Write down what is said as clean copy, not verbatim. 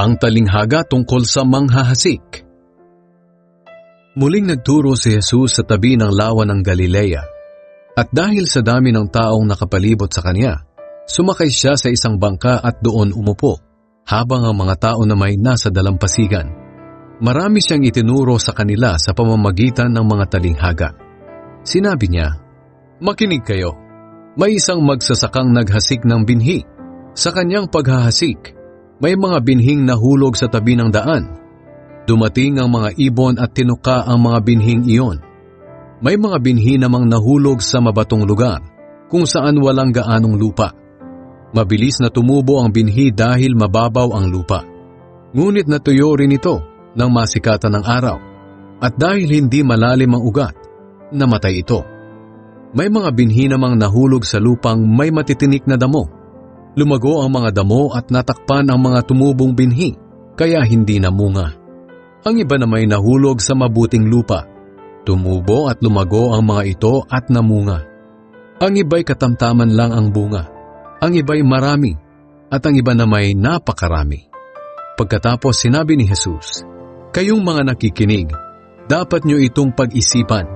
Ang talinghaga tungkol sa manghahasik. Muling nagturo si Jesus sa tabi ng lawa ng Galilea, at dahil sa dami ng taong nakapalibot sa kanya, sumakay siya sa isang bangka at doon umupo, habang ang mga tao na may nasa dalampasigan. Marami siyang itinuro sa kanila sa pamamagitan ng mga talinghaga. Sinabi niya, "Makinig kayo, may isang magsasakang naghasik ng binhi. Sa kanyang paghahasik, may mga binhing nahulog sa tabi ng daan. Dumating ang mga ibon at tinuka ang mga binhing iyon. May mga binhi namang nahulog sa mabatong lugar, kung saan walang gaanong lupa. Mabilis na tumubo ang binhi dahil mababaw ang lupa. Ngunit natuyo rin ito nang masikatan ng araw, at dahil hindi malalim ang ugat, namatay ito. May mga binhi namang nahulog sa lupang may matitinik na damo. Lumago ang mga damo at natakpan ang mga tumubong binhi, kaya hindi namunga. Ang iba na may nahulog sa mabuting lupa. Tumubo at lumago ang mga ito at namunga. Ang iba'y katamtaman lang ang bunga. Ang iba'y marami, at ang iba na may napakarami." Pagkatapos sinabi ni Jesus, "Kayong mga nakikinig, dapat nyo itong pag-isipan.